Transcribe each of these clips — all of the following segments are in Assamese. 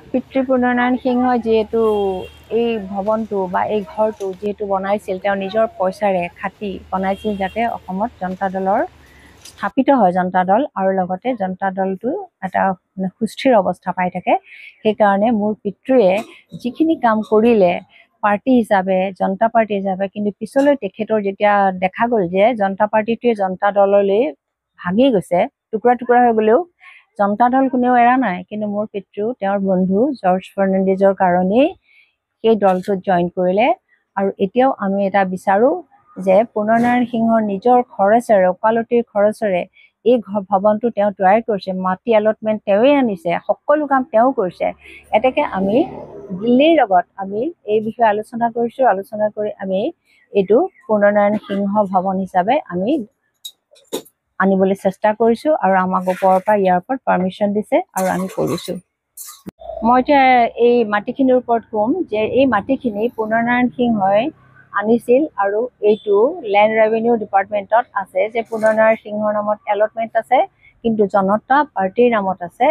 পিতৃ পুনৰনাৰায়ণ সিংহই যিহেতু এই ভৱনটো বা এই ঘৰটো যিহেতু বনাইছিল তেওঁ নিজৰ পইচাৰে খাটি বনাইছিল যাতে অসমত জনতা দলৰ স্থাপিত হয় জনতা দল আৰু লগতে জনতা দলটো এটা সুস্থিৰ অৱস্থা পাই থাকে সেইকাৰণে মোৰ পিতৃয়ে যিখিনি কাম কৰিলে পাৰ্টি হিচাপে জনতা পাৰ্টি হিচাপে কিন্তু পিছলৈ তেখেতৰ যেতিয়া দেখা গ'ল যে জনতা পাৰ্টিটোৱে জনতা দললৈ ভাঙি গৈছে টুকুৰা টুকুৰা হৈ গ'লেও জনতা দল কোনেও এৰা নাই কিন্তু মোৰ পিতৃ তেওঁৰ বন্ধু জৰ্জ ফাৰ্ণাণ্ডেজৰ কাৰণেই সেই দলটোত জইন কৰিলে আৰু এতিয়াও আমি এটা বিচাৰো যে পুনৰনাৰায়ণ সিংহৰ নিজৰ খৰচেৰে ওকালতিৰ খৰচেৰে এই ভৱনটো তেওঁ তৈয়াৰ কৰিছে মাটি এলটমেণ্ট তেওঁৱে আনিছে সকলো কাম তেওঁ কৰিছে এতেকে আমি দিল্লীৰ লগত আমি এই বিষয়ে আলোচনা কৰিছো আলোচনা কৰি আমি এইটো পুনৰনাৰায়ণ সিংহ ভৱন হিচাপে আমি আনিবলৈ চেষ্টা কৰিছো আৰু আমাক ওপৰৰ পৰা ইয়াৰ ওপৰত পাৰ্মিশ্যন দিছে আৰু আমি কৰিছো মই এতিয়া এই মাটিখিনিৰ ওপৰত ক'ম যে এই মাটিখিনি পুনৰনাৰায়ণ সিংহই আনিছিল আৰু এইটো লেণ্ড ৰেভিনিউ ডিপাৰ্টমেণ্টত আছে যে পুনৰনাৰায়ণ সিংহৰ নামত এলটমেণ্ট আছে কিন্তু জনতা পাৰ্টিৰ নামত আছে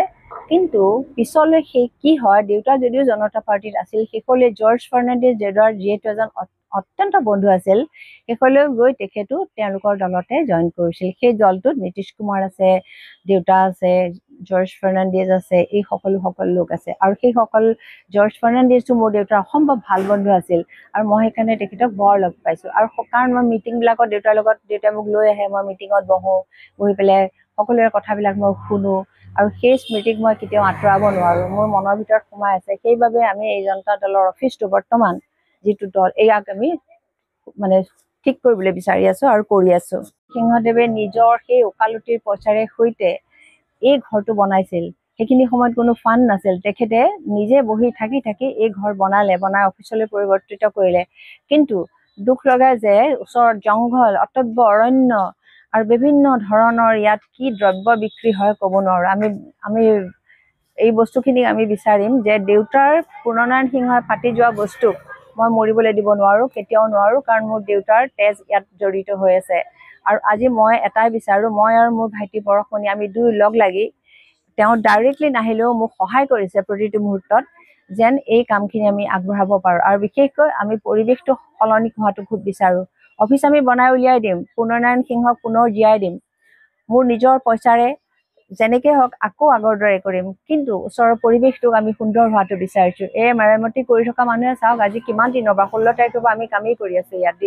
কিন্তু পিছলৈ সেই কি হয় দেউতা যদিও জনতা পাৰ্টিত আছিল শেষলৈ জৰ্জ ফাৰ্ণাণ্ডেজ দেউতাৰ যিহেতু এজন অত্যন্ত বন্ধু আছিল শেষলৈ গৈ তেখেতো তেওঁলোকৰ দলতে জইন কৰিছিল সেই দলটোত নীতিশ কুমাৰ আছে দেউতা আছে জৰ্জ ফাৰ্ণাণ্ডেজ আছে এই সকলো লোক আছে আৰু সেই সকল জৰ্জ ফাৰ্ণাণ্ডেজটো মোৰ দেউতাৰ অসম্ভৱ ভাল বন্ধু আছিল আৰু মই সেইকাৰণে তেখেতক বৰ লগ পাইছোঁ আৰু কাৰণ মই মিটিংবিলাকত দেউতাই মোক লৈ আহে মই মিটিঙত বহি পেলাই সকলোৰে কথাবিলাক মই শুনো আৰু সেই স্মৃতিক মই কেতিয়াও আঁতৰাব নোৱাৰোঁ মোৰ মনৰ ভিতৰত সোমাই আছে সেইবাবে আমি এই জনতা দলৰ অফিচটো বৰ্তমান যিটো দল ইয়াক আমি মানে ঠিক কৰিবলৈ বিচাৰি আছো আৰু কৰি আছো সিংহদেৱে নিজৰ সেই ওকালতিৰ পইচাৰে সৈতে এই ঘৰটো বনাইছিল সেইখিনি সময়ত কোনো ফাণ্ড নাছিল তেখেতে নিজে বহি থাকি এই ঘৰ বনাই অফিচলৈ পৰিৱৰ্তিত কৰিলে কিন্তু দুখ লগা যে ওচৰত জংঘল অটব্য অৰণ্য আৰু বিভিন্ন ধৰণৰ ইয়াত কি দ্ৰব্য বিক্ৰী হয় ক'ব নোৱাৰো আমি এই বস্তুখিনিক আমি বিচাৰিম যে দেউতাৰ পুনৰনাৰায়ণ সিংহই পাতি যোৱা বস্তুক মই মৰিবলৈ দিব নোৱাৰো কেতিয়াও নোৱাৰো কাৰণ মোৰ দেউতাৰ তেজ ইয়াত জড়িত হৈ আছে আৰু আজি মই এটাই বিচাৰো মই আৰু মোৰ ভাইটি পৰশমণি আমি দুই লগ লাগি তেওঁ ডাইৰেক্টলি নাহিলেও মোক সহায় কৰিছে প্ৰতিটো মুহূৰ্তত যেন এই কামখিনি আমি আগবঢ়াব পাৰোঁ আৰু বিশেষকৈ আমি পৰিৱেশটো সলনি হোৱাটো খুব বিচাৰোঁ অফিচ আমি বনাই উলিয়াই দিম পুনৰনাৰায়ণ সিংহক পুনৰ জীয়াই দিম মোৰ নিজৰ পইচাৰে যেনেকৈ হওক আকৌ আগৰ দৰে কৰিম কিন্তু ওচৰৰ পৰিৱেশটোক আমি সুন্দৰ হোৱাটো বিচাৰিছোঁ এই মেৰামতি কৰি থকা মানুহে চাওক আজি কিমান দিনৰ পৰা 16 তাৰিখৰ পৰা আমি কামেই কৰি আছোঁ ইয়াত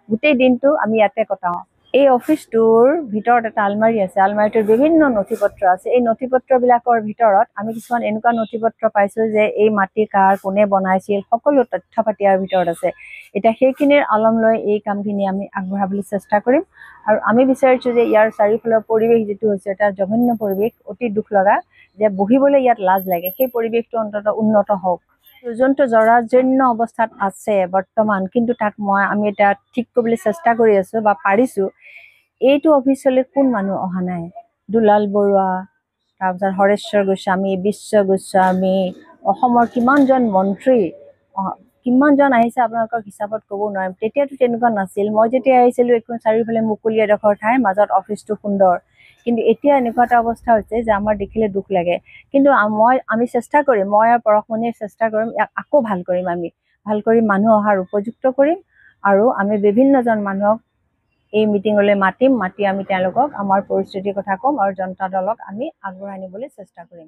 গোটেই দিনটো আমি ইয়াতে কটাওঁ এই অফিচটোৰ ভিতৰত এটা আলমাৰী আছে আলমাৰীটোৰ বিভিন্ন নথি পত্ৰ আছে এই নথি পত্ৰবিলাকৰ ভিতৰত আমি কিছুমান এনেকুৱা নথি পত্ৰ পাইছোঁ যে এই মাটি কাৰ কোনে বনাইছিল সকলো তথ্য পাতি ইয়াৰ ভিতৰত আছে এতিয়া সেইখিনিৰ আলম লৈ এই কামখিনি আমি আগবঢ়াবলৈ চেষ্টা কৰিম আৰু আমি বিচাৰিছোঁ যে ইয়াৰ চাৰিওফালৰ পৰিৱেশ যিটো হৈছে এটা জঘন্য পৰিৱেশ অতি দুখ লগা যে বহিবলৈ ইয়াত লাজ লাগে সেই পৰিৱেশটো অন্ততঃ উন্নত হওক যোনটো জৰাজীৰ্ণ অৱস্থাত আছে বৰ্তমান কিন্তু তাক আমি এতিয়া ঠিক কৰিবলৈ চেষ্টা কৰি আছোঁ বা পাৰিছোঁ এইটো অফিচলৈ কোন মানুহ অহা নাই দুলাল বৰুৱা তাৰপিছত হৰেশ্বৰ গোস্বামী বিশ্ব গোস্বামী অসমৰ কিমানজন মন্ত্ৰী কিমানজন আহিছে আপোনালোকক হিচাপত ক'ব নোৱাৰিম তেতিয়াতো তেনেকুৱা নাছিল মই যেতিয়া আহিছিলোঁ এখন চাৰিওফালে মুকলি এডোখৰ ঠাই মাজত অফিচটো সুন্দৰ কিন্তু এতিয়া এনেকুৱা এটা অৱস্থা হৈছে যে আমাৰ দেখিলে দুখ লাগে কিন্তু আমি চেষ্টা কৰিম মই আৰু পৰশমণিয়ে চেষ্টা কৰিম ইয়াক আকৌ ভাল কৰিম আমি ভাল কৰি মানুহ অহাৰ উপযুক্ত কৰিম আৰু আমি বিভিন্নজন মানুহক এই মিটিঙলৈ মাতি আমি তেওঁলোকক আমাৰ পৰিস্থিতিৰ কথা ক'ম আৰু জনতা দলক আমি আগবঢ়াই নিবলৈ চেষ্টা কৰিম